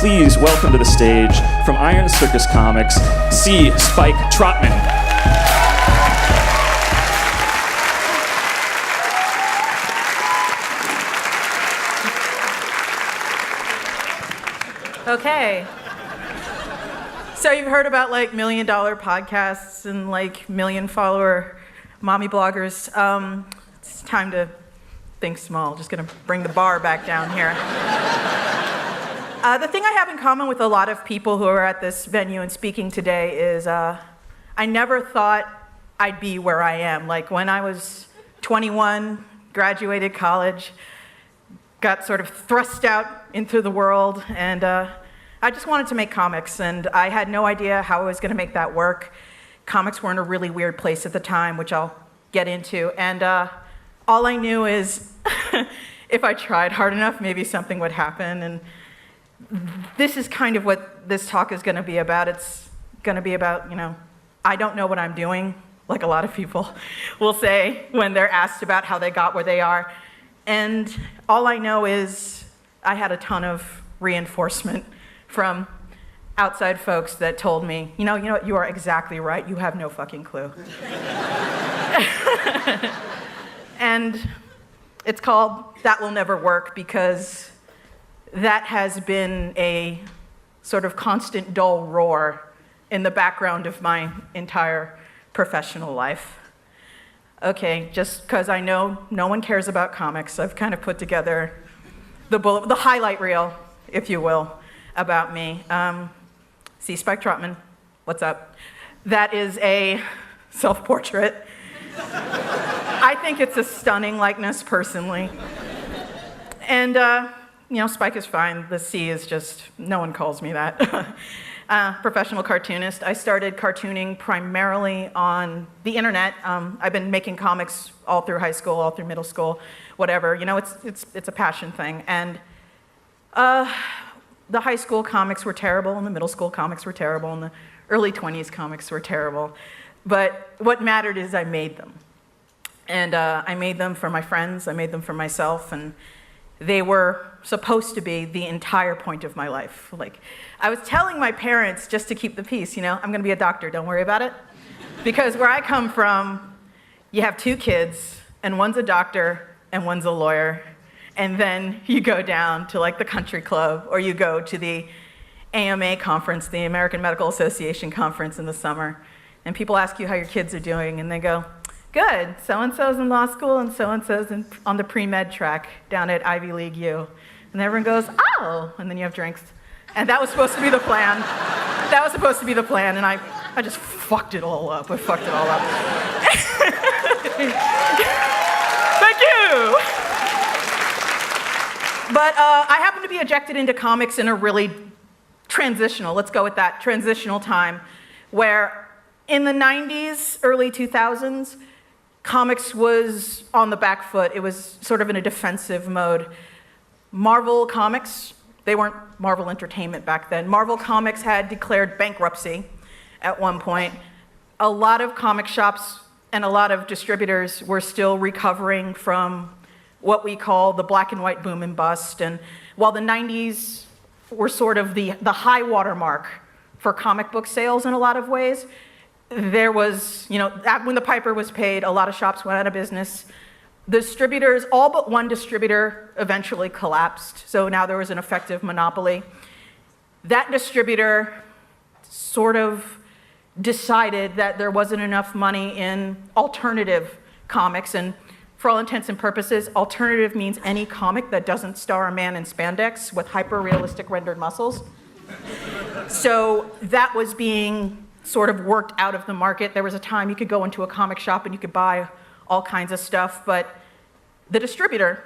please welcome to the stage from Iron Circus Comics, C. Spike Trotman. Okay. So you've heard about like $1 million podcasts and like million-follower mommy bloggers. It's time to think small. Just gonna bring the bar back down here. The thing I have in common with a lot of people who are at this venue and speaking today is I never thought I'd be where I am. Like when I was 21, graduated college, got sort of thrust out into the world, and I just wanted to make comics, and I had no idea how I was gonna make that work. Comics were in a really weird place at the time, which I'll get into, and all I knew is if I tried hard enough, maybe something would happen, and this is kind of what this talk is gonna be about. It's gonna be about, I don't know what I'm doing, like a lot of people will say when they're asked about how they got where they are. And all I know is I had a ton of reinforcement from outside folks that told me, you know what, you are exactly right, you have no fucking clue. And it's called That Will Never Work, because that has been a sort of constant dull roar in the background of my entire professional life. Okay, just because I know no one cares about comics, I've kind of put together the highlight reel, if you will, about me. See, Spike Trotman, what's up? That is a self-portrait. I think it's a stunning likeness, personally. And, Spike is fine. The C is just, no one calls me that. Professional cartoonist. I started cartooning primarily on the internet. I've been making comics all through high school, all through middle school, whatever. It's a passion thing. And the high school comics were terrible, and the middle school comics were terrible, and the early 20s comics were terrible. But what mattered is I made them. And I made them for my friends, I made them for myself, and they were supposed to be the entire point of my life. Like, I was telling my parents, just to keep the peace, I'm gonna be a doctor, don't worry about it. Because where I come from, you have 2 kids, and one's a doctor, and one's a lawyer. And then you go down to like the country club, or you go to the AMA conference, the American Medical Association conference in the summer. And people ask you how your kids are doing, and they go, good, so-and-so's in law school, and so-and-so's on the pre-med track down at Ivy League U. And everyone goes, oh, and then you have drinks. And that was supposed to be the plan. That was supposed to be the plan, and I just fucked it all up. I fucked it all up. Thank you. But I happened to be ejected into comics in a really transitional, let's go with that, transitional time, where in the 90s, early 2000s, comics was on the back foot. It was sort of in a defensive mode. Marvel Comics, they weren't Marvel Entertainment back then. Marvel Comics had declared bankruptcy at one point. A lot of comic shops and a lot of distributors were still recovering from what we call the black and white boom and bust. And while the 90s were sort of the high watermark for comic book sales in a lot of ways, there was, when the piper was paid, a lot of shops went out of business. Distributors, all but one distributor eventually collapsed, so now there was an effective monopoly. That distributor sort of decided that there wasn't enough money in alternative comics, and for all intents and purposes, alternative means any comic that doesn't star a man in spandex with hyper-realistic rendered muscles. So that was being sort of worked out of the market. There was a time you could go into a comic shop and you could buy all kinds of stuff, but the distributor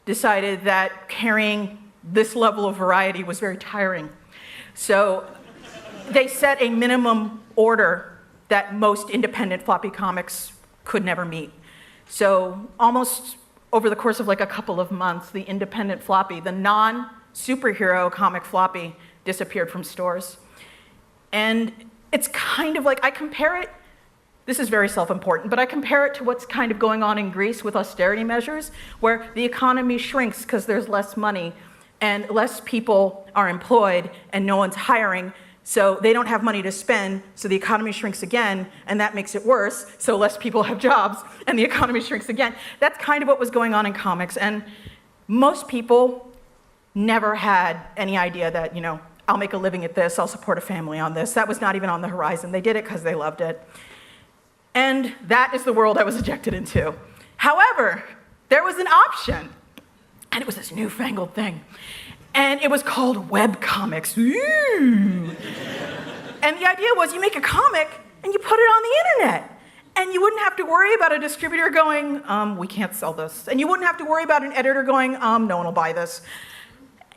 decided that carrying this level of variety was very tiring. So they set a minimum order that most independent floppy comics could never meet. So almost over the course of like a couple of months, the independent floppy, the non-superhero comic floppy, disappeared from stores. And it's kind of like, I compare it, this is very self-important, but I compare it to what's kind of going on in Greece with austerity measures, where the economy shrinks because there's less money. and less people are employed and no one's hiring, so they don't have money to spend, so the economy shrinks again, and that makes it worse, so less people have jobs, and the economy shrinks again. That's kind of what was going on in comics, and most people never had any idea that, I'll make a living at this, I'll support a family on this. That was not even on the horizon. They did it because they loved it. And that is the world I was ejected into. However, there was an option, and it was this newfangled thing. And it was called webcomics. Ooh. And the idea was you make a comic and you put it on the internet. And you wouldn't have to worry about a distributor going, we can't sell this. And you wouldn't have to worry about an editor going, no one will buy this.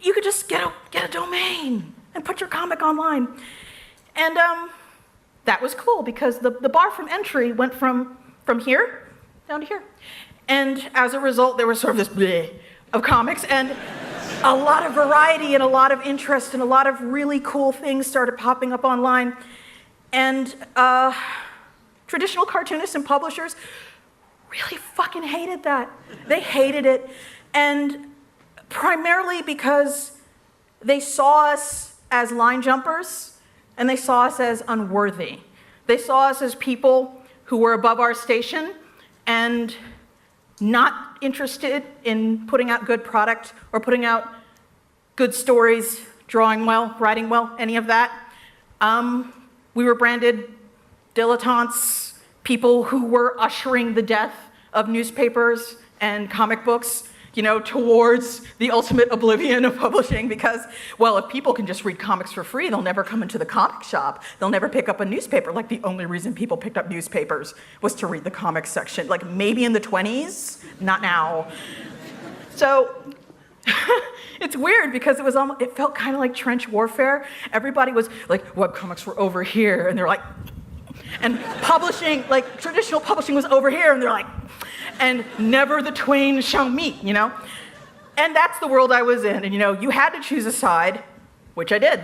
You could just get a domain and put your comic online. And that was cool because the bar from entry went from here down to here. And as a result, there was sort of this bleh of comics, and a lot of variety and a lot of interest and a lot of really cool things started popping up online. And traditional cartoonists and publishers really fucking hated that. They hated it. And primarily because they saw us as line jumpers and they saw us as unworthy. They saw us as people who were above our station and not interested in putting out good product or putting out good stories, drawing well, writing well, any of that. We were branded dilettantes, people who were ushering the death of newspapers and comic books, towards the ultimate oblivion of publishing because, well, if people can just read comics for free, they'll never come into the comic shop. They'll never pick up a newspaper. Like, the only reason people picked up newspapers was to read the comics section. Like, maybe in the 20s, not now. So it's weird because it felt kind of like trench warfare. Everybody was like, webcomics were over here, and they're like, and publishing, like traditional publishing was over here, and they're like, and never the twain shall meet, And that's the world I was in, and you had to choose a side, which I did.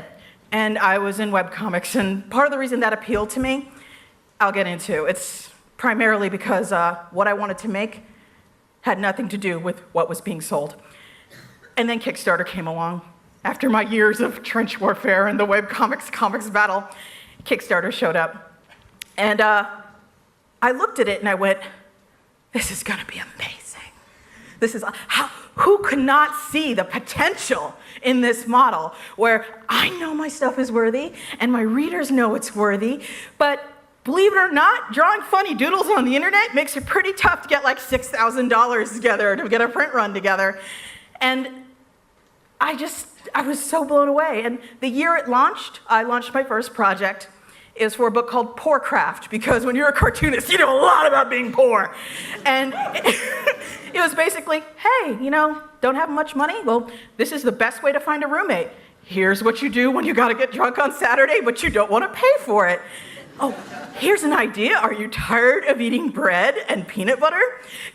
And I was in webcomics, and part of the reason that appealed to me, I'll get into. It's primarily because what I wanted to make had nothing to do with what was being sold. And then Kickstarter came along. After my years of trench warfare and the webcomics battle, Kickstarter showed up. And I looked at it and I went, this is gonna be amazing. Who could not see the potential in this model where I know my stuff is worthy and my readers know it's worthy, but believe it or not, drawing funny doodles on the internet makes it pretty tough to get like $6,000 together to get a print run together. And I was so blown away. And the year it launched, I launched my first project. It was for a book called Poor Craft, because when you're a cartoonist, you know a lot about being poor. And it was basically, hey, don't have much money? Well, this is the best way to find a roommate. Here's what you do when you gotta get drunk on Saturday, but you don't wanna pay for it. Oh, here's an idea. Are you tired of eating bread and peanut butter?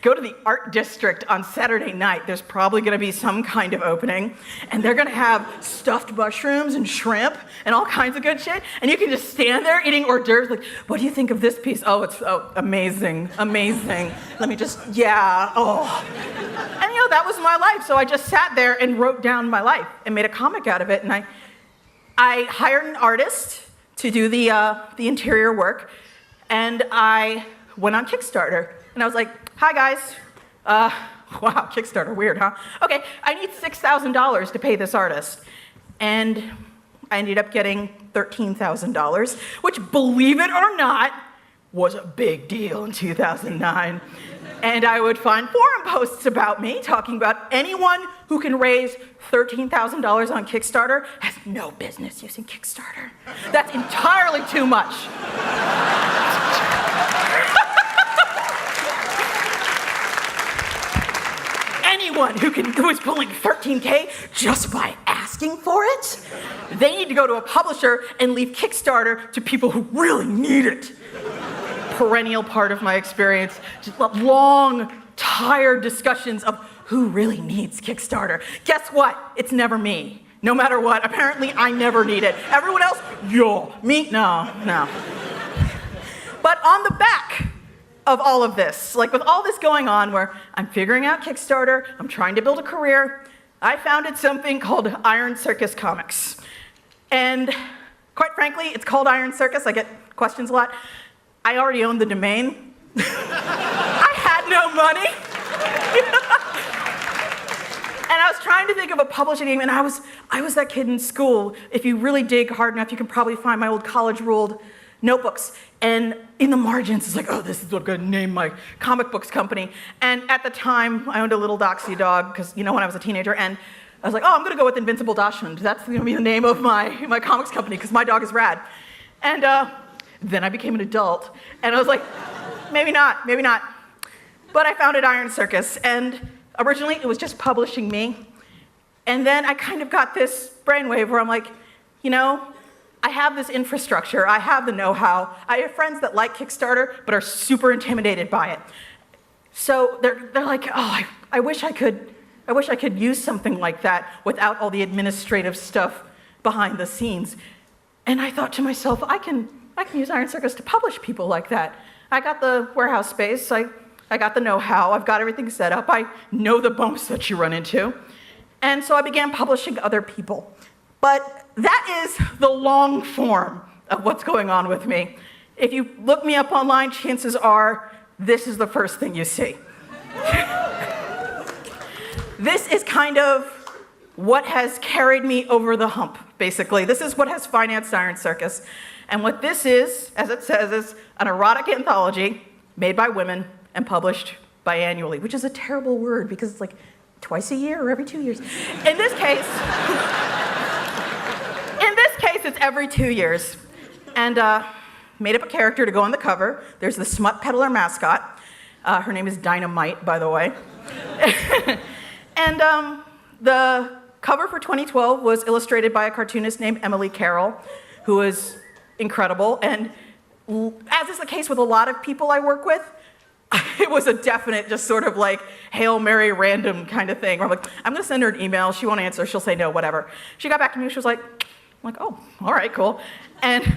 Go to the art district on Saturday night. There's probably gonna be some kind of opening, and they're gonna have stuffed mushrooms and shrimp and all kinds of good shit, and you can just stand there eating hors d'oeuvres like, what do you think of this piece? Oh, it's amazing, amazing. Let me just, yeah, oh. And that was my life, so I just sat there and wrote down my life and made a comic out of it, and I hired an artist to do the interior work, and I went on Kickstarter, and I was like, hi guys, wow, Kickstarter, weird, huh? Okay, I need $6,000 to pay this artist, and I ended up getting $13,000, which, believe it or not, was a big deal in 2009. And I would find forum posts about me talking about anyone who can raise $13,000 on Kickstarter has no business using Kickstarter. That's entirely too much. Anyone who is pulling $13K just by asking for it, they need to go to a publisher and leave Kickstarter to people who really need it. Perennial part of my experience, just long, tired discussions of who really needs Kickstarter. Guess what? It's never me. No matter what, apparently I never need it. Everyone else, yo, me, no. But on the back of all of this, like with all this going on where I'm figuring out Kickstarter, I'm trying to build a career, I founded something called Iron Circus Comics. And quite frankly, it's called Iron Circus. I get questions a lot. I already owned the domain. I had no money. And I was trying to think of a publishing name, and I was that kid in school. If you really dig hard enough, you can probably find my old college-ruled notebooks. And in the margins, it's like, oh, this is what I'm gonna name my comic books company. And at the time, I owned a little doxy dog, because, when I was a teenager, and I was like, oh, I'm gonna go with Invincible Dachshund. That's gonna be the name of my comics company, because my dog is rad. And then I became an adult, and I was like, maybe not. But I founded Iron Circus, and originally it was just publishing me. And then I kind of got this brainwave where I'm like, I have this infrastructure, I have the know-how, I have friends that like Kickstarter but are super intimidated by it. So they're like, oh, I wish I could use something like that without all the administrative stuff behind the scenes. And I thought to myself, I can use Iron Circus to publish people like that. I got the warehouse space, I got the know-how, I've got everything set up, I know the bumps that you run into. And so I began publishing other people. But that is the long form of what's going on with me. If you look me up online, chances are this is the first thing you see. This is kind of what has carried me over the hump, basically. This is what has financed Iron Circus. And what this is, as it says, is an erotic anthology made by women and published biannually, which is a terrible word because it's like twice a year or every 2 years. In this case, it's every 2 years. And made up a character to go on the cover. There's the Smut Peddler mascot. Her name is Dynamite, by the way. And the cover for 2012 was illustrated by a cartoonist named Emily Carroll, who is incredible. And as is the case with a lot of people I work with, it was a definite just sort of like Hail Mary random kind of thing. Where I'm like, I'm gonna send her an email, she won't answer, she'll say no, whatever. She got back to me, she was like, oh, all right, cool. And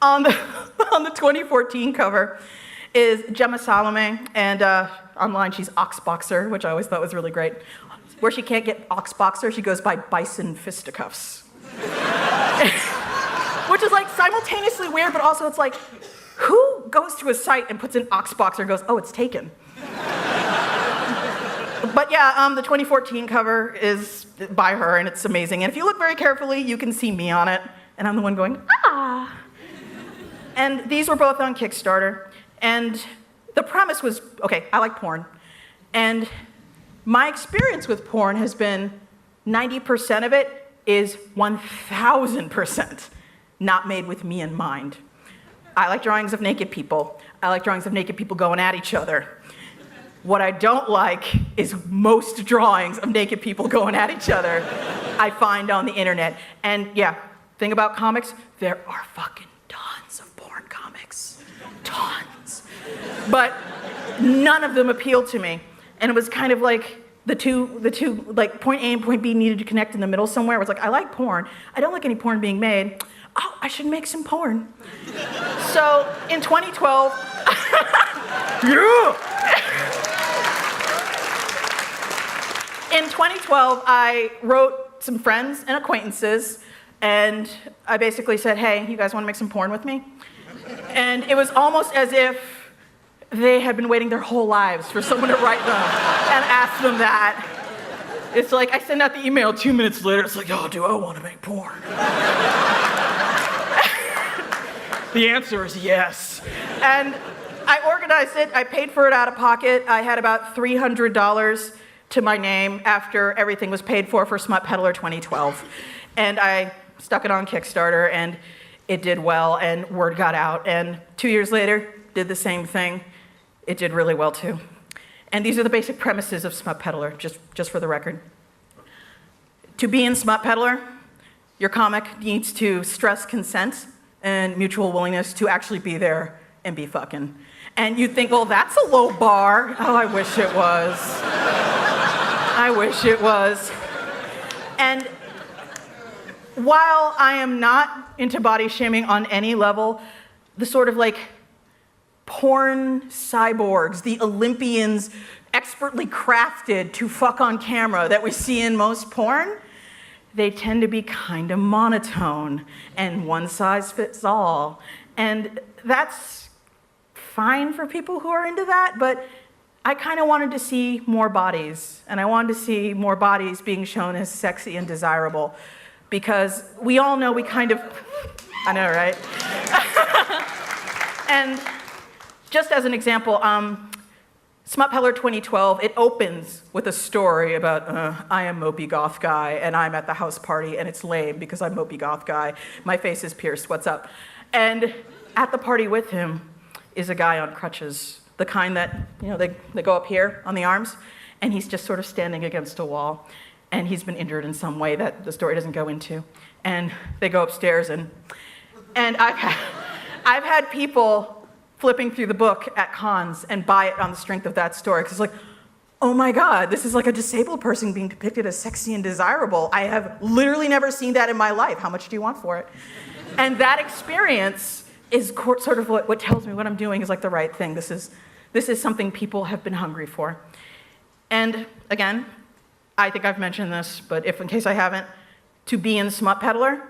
on the 2014 cover is Gemma Salome, and online she's Oxboxer, which I always thought was really great. Where she can't get Oxboxer, she goes by Bison Fisticuffs. Which is like simultaneously weird, but also it's like, who goes to a site and puts in Oxboxer and goes, oh, it's taken? But yeah, the 2014 cover is by her, and it's amazing. And if you look very carefully, you can see me on it, and I'm the one going, ah. And these were both on Kickstarter, and the premise was, okay, I like porn, and my experience with porn has been 90% of it is 1,000% not made with me in mind. I like drawings of naked people. I like drawings of naked people going at each other. What I don't like is most drawings of naked people going at each other I find on the internet. And yeah, thing about comics, there are fucking tons of porn comics. Tons. But none of them appealed to me. And it was kind of like the two, like point A and point B needed to connect in the middle somewhere. It was like, I like porn. I don't like any porn being made. Oh, I should make some porn. So in 2012, yeah! In 2012, I wrote some friends and acquaintances, and I basically said, hey, you guys want to make some porn with me? And it was almost as if they had been waiting their whole lives for someone to write them and ask them that. It's like, I send out the email 2 minutes later, it's like, oh, do I want to make porn? The answer is yes. And I organized it, I paid for it out of pocket. I had about $300 to my name after everything was paid for Smut Peddler 2012. And I stuck it on Kickstarter, and it did well, and word got out. And 2 years later, did the same thing. It did really well too. And these are the basic premises of Smut Peddler, just for the record. To be in Smut Peddler, your comic needs to stress consent and mutual willingness to actually be there and be fucking. And you'd think, well, that's a low bar. Oh, I wish it was. I wish it was. And while I am not into body shaming on any level, the sort of like porn cyborgs, the Olympians expertly crafted to fuck on camera that we see in most porn, they tend to be kind of monotone and one size fits all. And that's fine for people who are into that, but I kind of wanted to see more bodies, and I wanted to see more bodies being shown as sexy and desirable, because we all know we kind of, I know, right? And just as an example, Smut Peddler 2012, it opens with a story about, I am Mopey Goth Guy, and I'm at the house party, and it's lame because I'm Mopey Goth Guy. My face is pierced, what's up? And at the party with him is a guy on crutches, the kind that, they go up here on the arms, and he's just sort of standing against a wall, and he's been injured in some way that the story doesn't go into. And they go upstairs, and I've had people flipping through the book at cons and buy it on the strength of that story, because it's like, oh my God, this is like a disabled person being depicted as sexy and desirable. I have literally never seen that in my life. How much do you want for it? And that experience is sort of what tells me what I'm doing is like the right thing. This is something people have been hungry for. And again, I think I've mentioned this, but if in case I haven't, to be in Smut Peddler,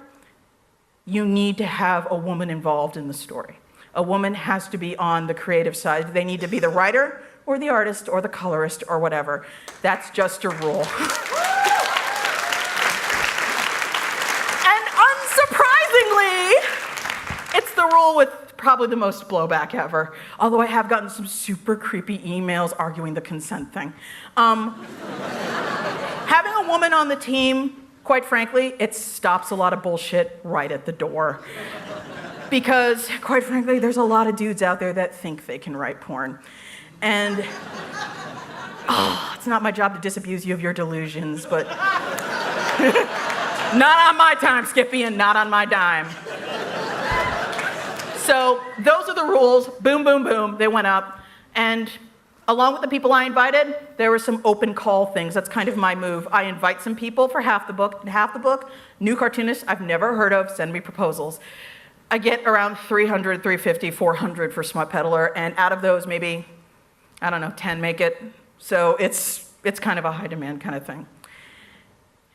you need to have a woman involved in the story. A woman has to be on the creative side. They need to be the writer or the artist or the colorist or whatever. That's just a rule. And unsurprisingly, it's the rule with probably the most blowback ever, although I have gotten some super creepy emails arguing the consent thing. Having a woman on the team, quite frankly, it stops a lot of bullshit right at the door. Because, quite frankly, there's a lot of dudes out there that think they can write porn. And, it's not my job to disabuse you of your delusions, but not on my time, Skippy, and not on my dime. So those are the rules. Boom, boom, boom. They went up. And along with the people I invited, there were some open call things. That's kind of my move. I invite some people for half the book. New cartoonists I've never heard of, send me proposals. I get around 300, 350, 400 for Smut Peddler. And out of those, maybe, 10 make it. So it's kind of a high demand kind of thing.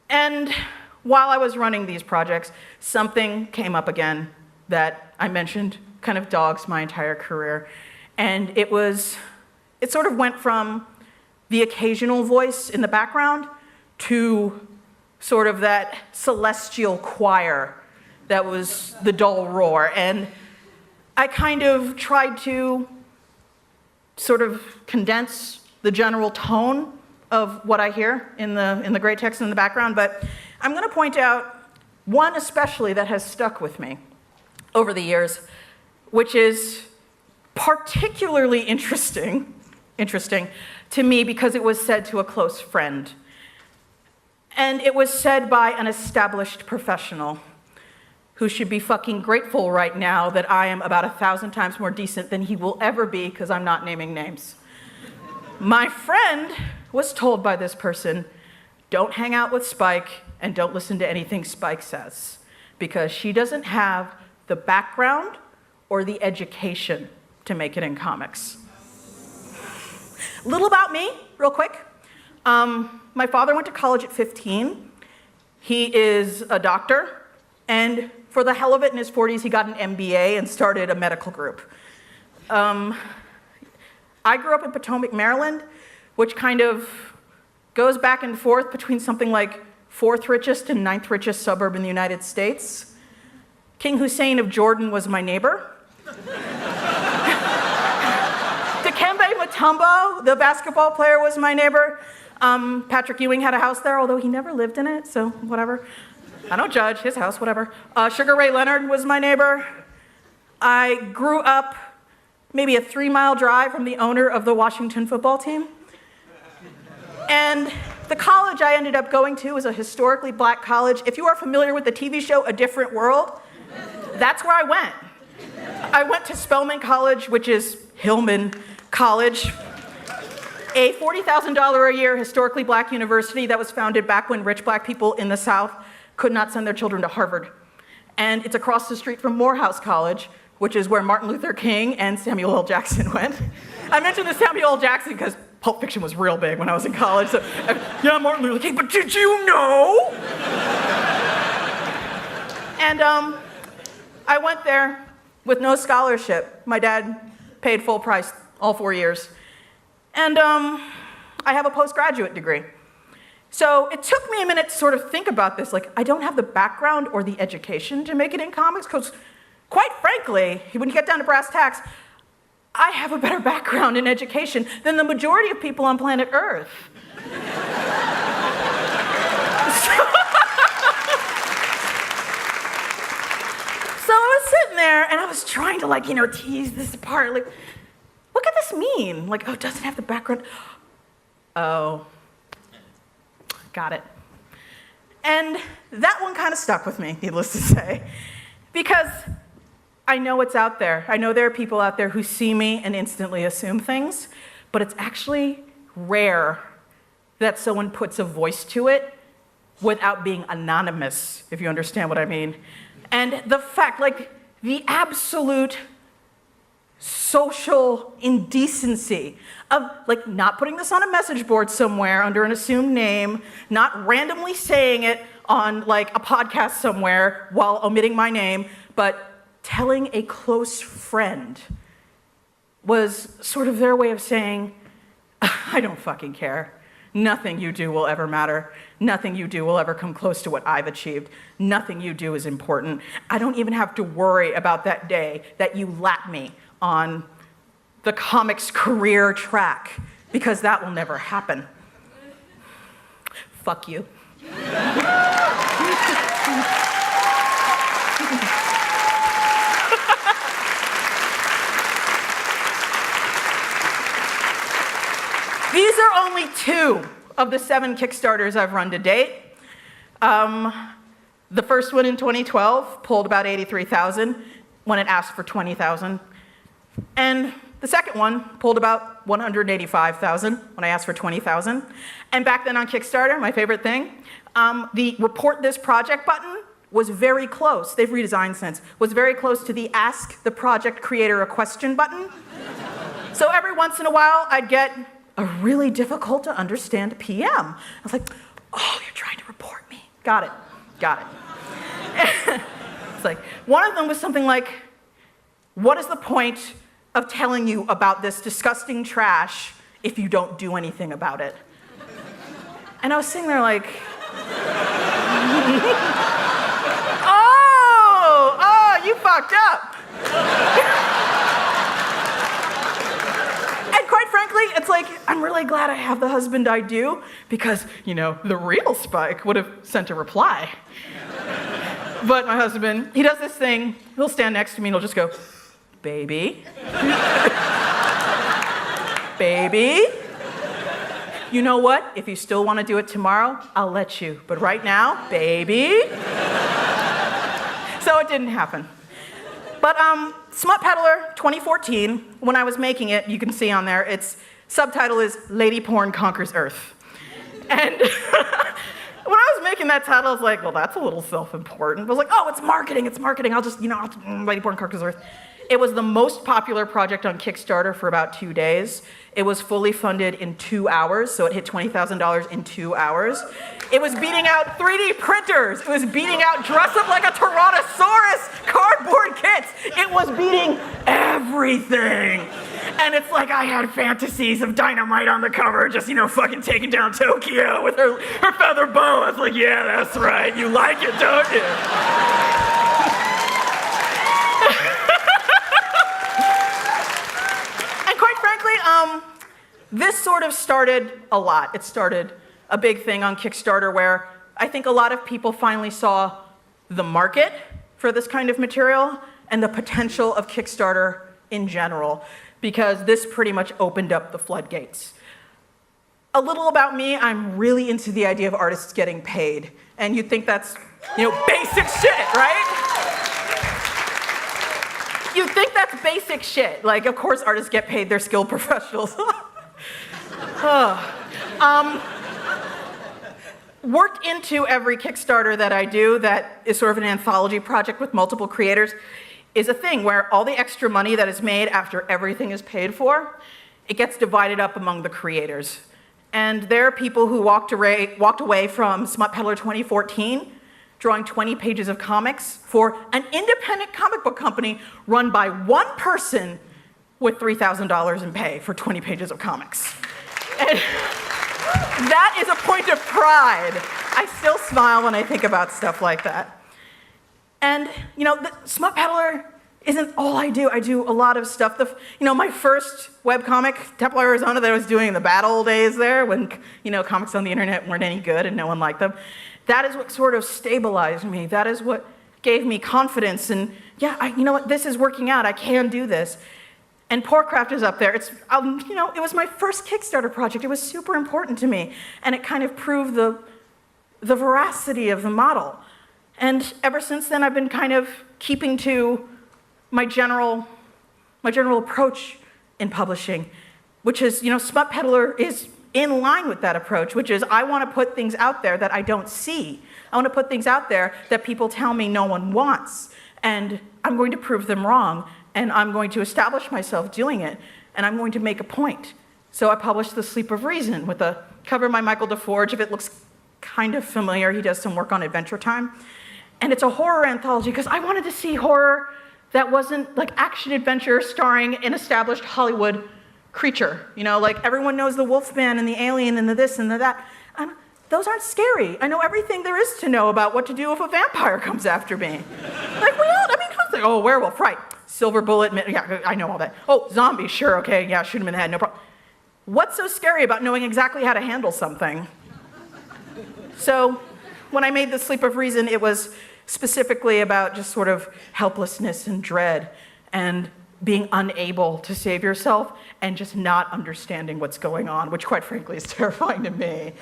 And while I was running these projects, something came up again that I mentioned kind of dogs my entire career. And it sort of went from the occasional voice in the background to sort of that celestial choir that was the dull roar. And I kind of tried to sort of condense the general tone of what I hear in the great text in the background, but I'm gonna point out one especially that has stuck with me over the years, which is particularly interesting to me because it was said to a close friend. And it was said by an established professional who should be fucking grateful right now that I am about 1,000 times more decent than he will ever be, because I'm not naming names. My friend was told by this person, don't hang out with Spike and don't listen to anything Spike says, because she doesn't have the background or the education to make it in comics. Little about me, real quick. My father went to college at 15. He is a doctor, and for the hell of it, in his 40s, he got an MBA and started a medical group. I grew up in Potomac, Maryland, which kind of goes back and forth between something like 4th richest and 9th richest suburb in the United States. King Hussein of Jordan was my neighbor. Dikembe Mutombo, the basketball player, was my neighbor. Patrick Ewing had a house there, although he never lived in it, so whatever. I don't judge, his house, whatever. Sugar Ray Leonard was my neighbor. I grew up maybe a 3-mile drive from the owner of the Washington football team. And the college I ended up going to was a historically black college. If you are familiar with the TV show A Different World, that's where I went. I went to Spelman College, which is Hillman College, a $40,000 a year historically black university that was founded back when rich black people in the South could not send their children to Harvard. And it's across the street from Morehouse College, which is where Martin Luther King and Samuel L. Jackson went. I mentioned the Samuel L. Jackson because Pulp Fiction was real big when I was in college. So, yeah, Martin Luther King, but did you know? And I went there with no scholarship. My dad paid full price all 4 years. And I have a postgraduate degree. So it took me a minute to sort of think about this. Like, I don't have the background or the education to make it in comics, because quite frankly, when you get down to brass tacks, I have a better background in education than the majority of people on planet Earth. So I was sitting there and I was trying to, like, tease this apart. Like, what could this mean? Like, oh, it doesn't have the background. Oh, got it. And that one kind of stuck with me, needless to say, because I know it's out there. I know there are people out there who see me and instantly assume things, but it's actually rare that someone puts a voice to it without being anonymous, if you understand what I mean. And the fact, like, the absolute social indecency of, like, not putting this on a message board somewhere under an assumed name, not randomly saying it on, like, a podcast somewhere while omitting my name, but telling a close friend was sort of their way of saying, I don't fucking care. Nothing you do will ever matter. Nothing you do will ever come close to what I've achieved. Nothing you do is important. I don't even have to worry about that day that you lap me on the comics career track, because that will never happen. Fuck you. These are only 2 of the 7 Kickstarters I've run to date. The first one in 2012 pulled about 83,000 when it asked for 20,000. And the second one pulled about 185,000 when I asked for 20,000. And back then on Kickstarter, my favorite thing, the report this project button was very close. They've redesigned since. Was very close to the ask the project creator a question button. So every once in a while, I'd get a really difficult to understand PM. I was like, oh, you're trying to report me. Got it. It's like, one of them was something like, what is the point of telling you about this disgusting trash if you don't do anything about it? And I was sitting there like, oh, you fucked up. And quite frankly, it's like, I'm really glad I have the husband I do, because, the real Spike would have sent a reply. But my husband, he does this thing, he'll stand next to me and he'll just go, baby. Baby. You know what? If you still want to do it tomorrow, I'll let you. But right now, baby. So it didn't happen. But Smut Peddler 2014, when I was making it, you can see on there, its subtitle is Lady Porn Conquers Earth. And when I was making that title, I was like, well, that's a little self-important. I was like, oh, it's marketing. I'll just, Lady Porn Conquers Earth. It was the most popular project on Kickstarter for about 2 days. It was fully funded in 2 hours, so it hit $20,000 in 2 hours. It was beating out 3D printers. It was beating out dress up like a Tyrannosaurus cardboard kits. It was beating everything. And it's like I had fantasies of Dynamite on the cover, just, fucking taking down Tokyo with her feather boa. I was like, yeah, that's right. You like it, don't you? This sort of started a lot. It started a big thing on Kickstarter where I think a lot of people finally saw the market for this kind of material and the potential of Kickstarter in general, because this pretty much opened up the floodgates. A little about me, I'm really into the idea of artists getting paid. And you'd think that's, basic shit, right? You'd think that's basic shit. Like, of course artists get paid, they're skilled professionals. Worked into every Kickstarter that I do that is sort of an anthology project with multiple creators is a thing where all the extra money that is made after everything is paid for it gets divided up among the creators. And there are people who walked away from Smut Peddler 2014 drawing 20 pages of comics for an independent comic book company run by one person with $3,000 in pay for 20 pages of comics. And that is a point of pride. I still smile when I think about stuff like that. And, you know, the Smut Peddler isn't all I do. I do a lot of stuff. My first webcomic, Temple, Arizona, that I was doing in the bad old days there when, comics on the internet weren't any good and no one liked them. That is what sort of stabilized me. That is what gave me confidence. And yeah, this is working out. I can do this. And Poorcraft is up there. It was my first Kickstarter project. It was super important to me. And it kind of proved the veracity of the model. And ever since then, I've been kind of keeping to my general approach in publishing, which is, Smut Peddler is in line with that approach, which is I want to put things out there that I don't see. I want to put things out there that people tell me no one wants. And I'm going to prove them wrong. And I'm going to establish myself doing it. And I'm going to make a point. So I published The Sleep of Reason with a cover by Michael DeForge. If it looks kind of familiar, he does some work on Adventure Time. And it's a horror anthology because I wanted to see horror that wasn't like action adventure starring an established Hollywood creature. Like everyone knows the Wolfman and the Alien and the this and the that. Those aren't scary. I know everything there is to know about what to do if a vampire comes after me. Werewolf, right. Silver bullet, yeah, I know all that. Oh, zombie, sure, okay, yeah, shoot him in the head, no problem. What's so scary about knowing exactly how to handle something? So when I made The Sleep of Reason, it was specifically about just sort of helplessness and dread and being unable to save yourself and just not understanding what's going on, which quite frankly is terrifying to me.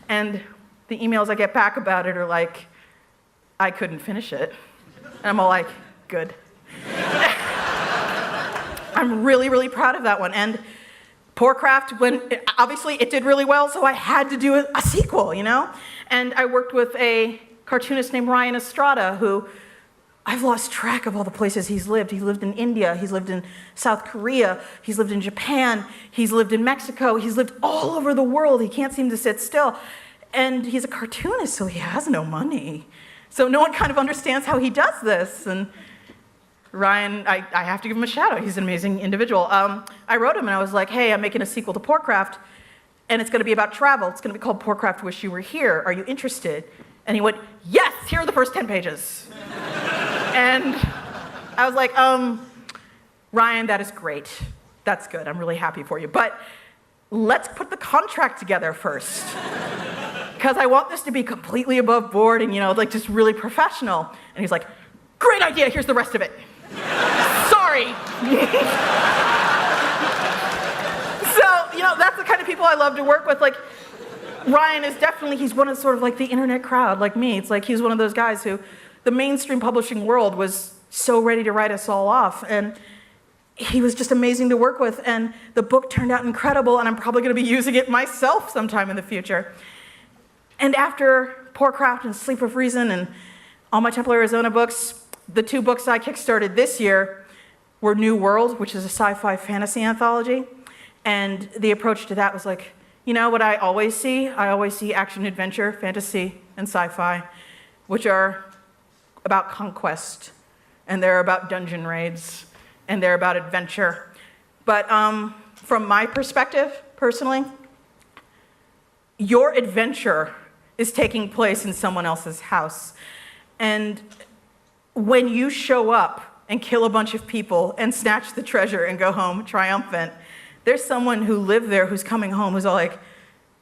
And the emails I get back about it are like, I couldn't finish it. And I'm all like, good. I'm really, really proud of that one. And Poorcraft, obviously it did really well, so I had to do a sequel, And I worked with a cartoonist named Ryan Estrada, who I've lost track of all the places he's lived. He lived in India, he's lived in South Korea, he's lived in Japan, he's lived in Mexico, he's lived all over the world. He can't seem to sit still. And he's a cartoonist, so he has no money. So no one kind of understands how he does this. And Ryan, I have to give him a shout out. He's an amazing individual. I wrote him and I was like, hey, I'm making a sequel to Poorcraft, and it's going to be about travel. It's going to be called Poorcraft Wish You Were Here. Are you interested? And he went, yes, here are the first 10 pages. And I was like, Ryan, that is great. That's good. I'm really happy for you. But let's put the contract together first. Because I want this to be completely above board and, just really professional. And he's like, great idea. Here's the rest of it. Sorry. So, that's the kind of people I love to work with. Like, Ryan is definitely, he's one of sort of like the internet crowd, like me. It's like he's one of those guys who the mainstream publishing world was so ready to write us all off. And he was just amazing to work with. And the book turned out incredible, and I'm probably going to be using it myself sometime in the future. And after Poorcraft and Sleep of Reason and all my Temple, Arizona books, the two books I kickstarted this year were New World, which is a sci-fi fantasy anthology. And the approach to that was like, what I always see? I always see action, adventure, fantasy, and sci-fi, which are about conquest, and they're about dungeon raids, and they're about adventure. But from my perspective, personally, your adventure is taking place in someone else's house. And when you show up and kill a bunch of people and snatch the treasure and go home triumphant, there's someone who lived there who's coming home who's all like,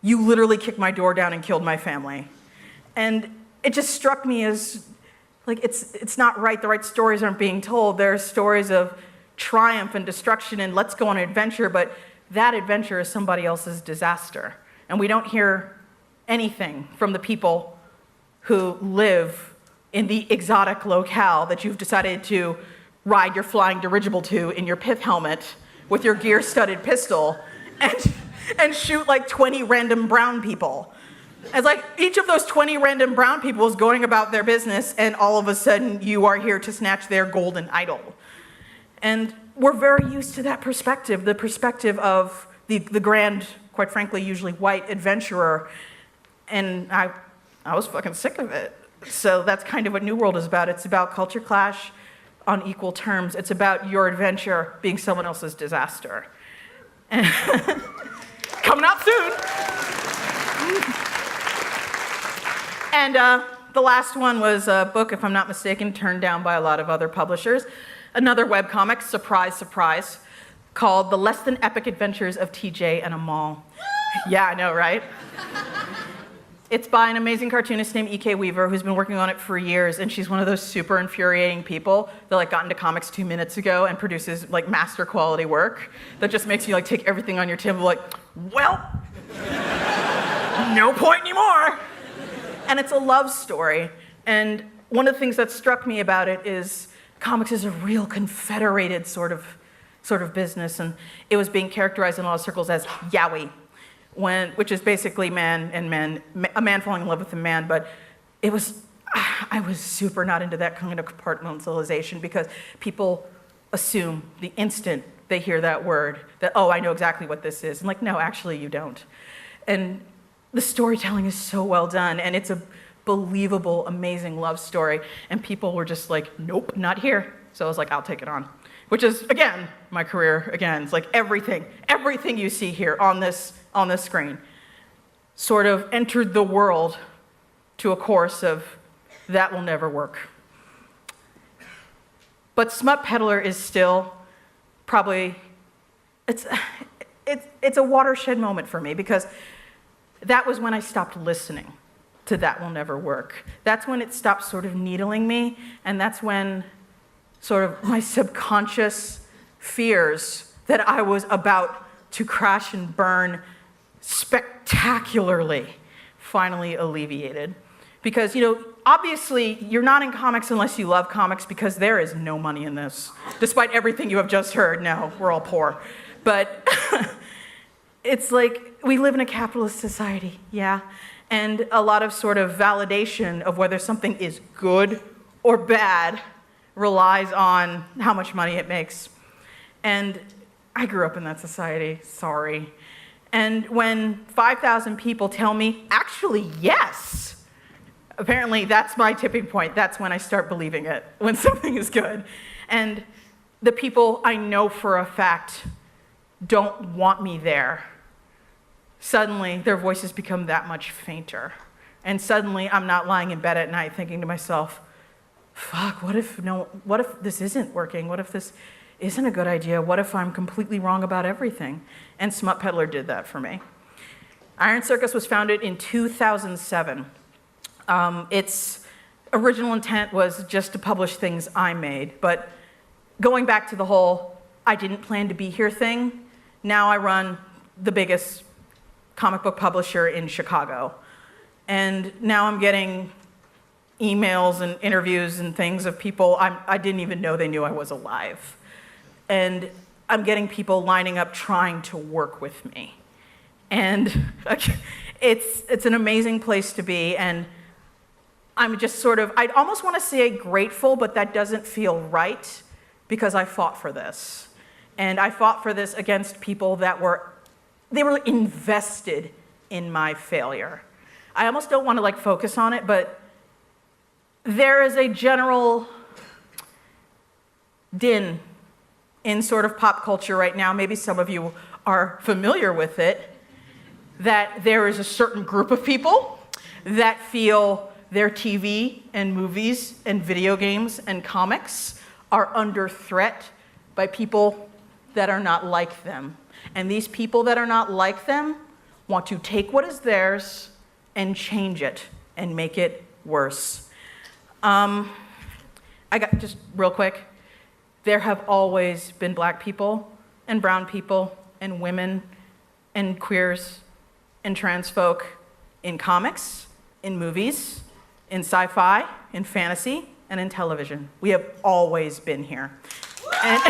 you literally kicked my door down and killed my family. And it just struck me as, like, it's not right. The right stories aren't being told. There are stories of triumph and destruction and let's go on an adventure, but that adventure is somebody else's disaster. And we don't hear anything from the people who live in the exotic locale that you've decided to ride your flying dirigible to in your pith helmet with your gear-studded pistol and shoot like 20 random brown people. It's like each of those 20 random brown people is going about their business, and all of a sudden you are here to snatch their golden idol. And we're very used to that perspective, the perspective of the grand, quite frankly, usually white adventurer. And I was fucking sick of it. So that's kind of what New World is about. It's about culture clash on equal terms. It's about your adventure being someone else's disaster. And coming out soon. And the last one was a book, if I'm not mistaken, turned down by a lot of other publishers. Another webcomic, surprise, surprise, called The Less Than Epic Adventures of TJ and Amal. Yeah, I know, right? It's by an amazing cartoonist named E.K. Weaver, who's been working on it for years, and she's one of those super infuriating people that like got into comics 2 minutes ago and produces like master quality work that just makes you like take everything on your table like, well, no point anymore. And it's a love story. And one of the things that struck me about it is comics is a real confederated sort of business, and it was being characterized in a lot of circles as yaoi, which is basically man and man, a man falling in love with a man. But I was super not into that kind of compartmentalization because people assume the instant they hear that word that, oh, I know exactly what this is. And like, no, actually you don't. And the storytelling is so well done, and it's a believable, amazing love story. And people were just like, nope, not here. So I was like, I'll take it on. Which is, again, my career, again. It's like everything you see here on this screen sort of entered the world to a course of that will never work. But Smut Peddler is still probably, it's a watershed moment for me because that was when I stopped listening to That Will Never Work. That's when it stopped sort of needling me, and that's when sort of my subconscious fears that I was about to crash and burn spectacularly finally alleviated. Because, obviously, you're not in comics unless you love comics because there is no money in this. Despite everything you have just heard, no, we're all poor. But it's like we live in a capitalist society, yeah? And a lot of sort of validation of whether something is good or bad relies on how much money it makes. And I grew up in that society, sorry. And when 5,000 people tell me, actually, yes, apparently that's my tipping point. That's when I start believing it, when something is good. And the people I know for a fact don't want me there. Suddenly, their voices become that much fainter. And suddenly, I'm not lying in bed at night thinking to myself, fuck, what if this isn't working? What if this isn't a good idea? What if I'm completely wrong about everything? And Smut Peddler did that for me. Iron Circus was founded in 2007. Its original intent was just to publish things I made, but going back to the whole I didn't plan to be here thing, now I run the biggest comic book publisher in Chicago. And now I'm getting emails and interviews and things of people I didn't even know they knew I was alive. And I'm getting people lining up trying to work with me. And it's an amazing place to be, and I'm just sort of, I'd almost want to say grateful, but that doesn't feel right because I fought for this. And I fought for this against people that were invested in my failure. I almost don't want to focus on it, but there is a general din in sort of pop culture right now, maybe some of you are familiar with it, that there is a certain group of people that feel their TV and movies and video games and comics are under threat by people that are not like them. And these people that are not like them want to take what is theirs and change it and make it worse. Just real quick, there have always been black people and brown people and women and queers and trans folk in comics, in movies, in sci-fi, in fantasy, and in television. We have always been here. And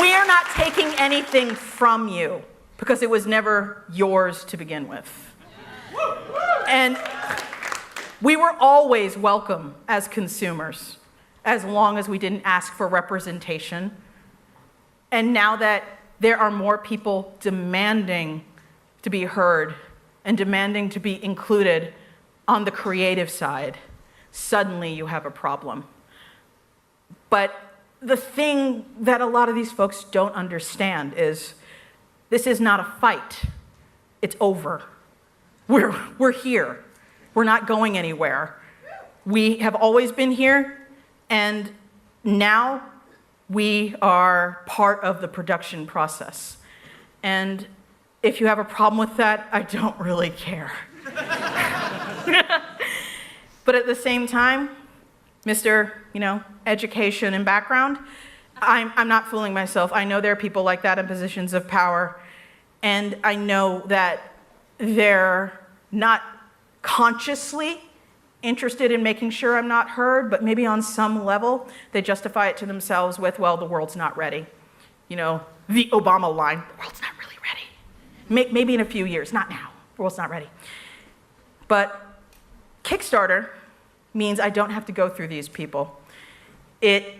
we are not taking anything from you because it was never yours to begin with. And We were always welcome as consumers, as long as we didn't ask for representation. And now that there are more people demanding to be heard and demanding to be included on the creative side, suddenly you have a problem. But the thing that a lot of these folks don't understand is this is not a fight. It's over. We're here. We're not going anywhere. We have always been here, and now we are part of the production process. And if you have a problem with that, I don't really care. But at the same time, Mr. Education and background, I'm not fooling myself. I know there are people like that in positions of power, and I know that they're not consciously interested in making sure I'm not heard, but maybe on some level, they justify it to themselves with, well, the world's not ready. The Obama line, the world's not really ready. Maybe in a few years, not now. The world's not ready. But Kickstarter means I don't have to go through these people. It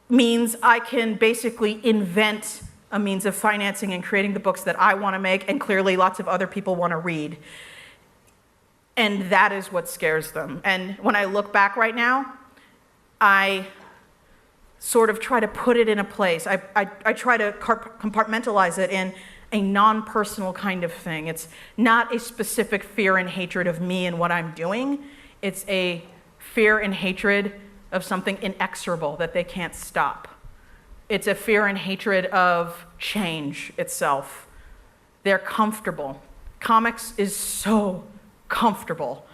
means I can basically invent a means of financing and creating the books that I want to make, and clearly lots of other people want to read. And that is what scares them. And when I look back right now, I sort of try to put it in a place. I try to compartmentalize it in a non-personal kind of thing. It's not a specific fear and hatred of me and what I'm doing. It's a fear and hatred of something inexorable that they can't stop. It's a fear and hatred of change itself. They're comfortable. Comics is so comfortable.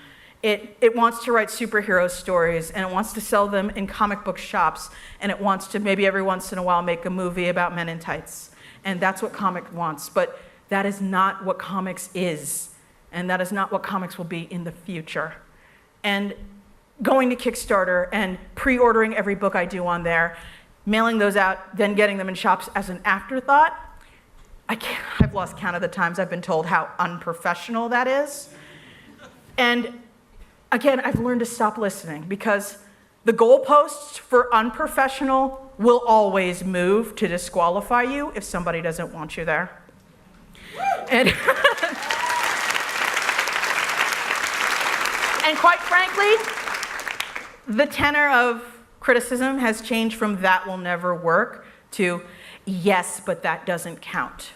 It wants to write superhero stories, and it wants to sell them in comic book shops, and it wants to maybe every once in a while make a movie about men in tights. And that's what comic wants. But that is not what comics is. And that is not what comics will be in the future. And going to Kickstarter and pre-ordering every book I do on there, mailing those out, then getting them in shops as an afterthought, I've lost count of the times I've been told how unprofessional that is. And again, I've learned to stop listening, because the goalposts for unprofessional will always move to disqualify you if somebody doesn't want you there. And, and quite frankly, the tenor of criticism has changed from "that will never work" to "yes, but that doesn't count."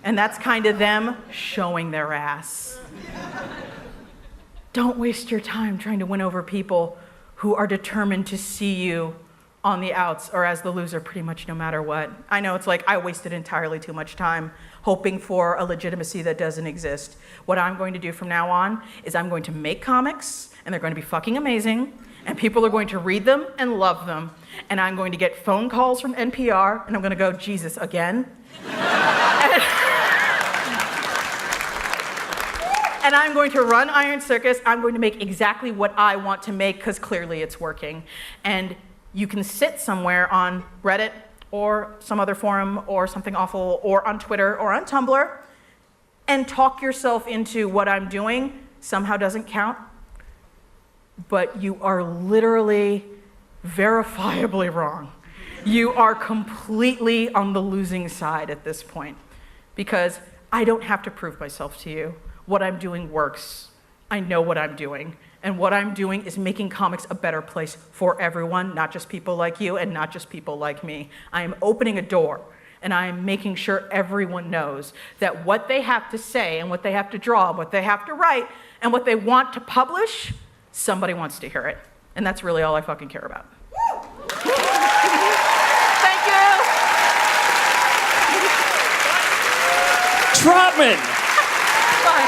And that's kind of them showing their ass. Don't waste your time trying to win over people who are determined to see you on the outs or as the loser pretty much no matter what. I know it's like I wasted entirely too much time hoping for a legitimacy that doesn't exist. What I'm going to do from now on is I'm going to make comics, and they're going to be fucking amazing, and people are going to read them and love them, and I'm going to get phone calls from NPR, and I'm going to go, Jesus, again? And I'm going to run Iron Circus. I'm going to make exactly what I want to make, because clearly it's working. And you can sit somewhere on Reddit or some other forum or something awful, or on Twitter or on Tumblr, and talk yourself into what I'm doing somehow doesn't count. But you are literally verifiably wrong. You are completely on the losing side at this point, because I don't have to prove myself to you. What I'm doing works. I know what I'm doing. And what I'm doing is making comics a better place for everyone, not just people like you and not just people like me. I am opening a door, and I am making sure everyone knows that what they have to say and what they have to draw, what they have to write, and what they want to publish, somebody wants to hear it. And that's really all I fucking care about. Thank you. Trotman! Bye.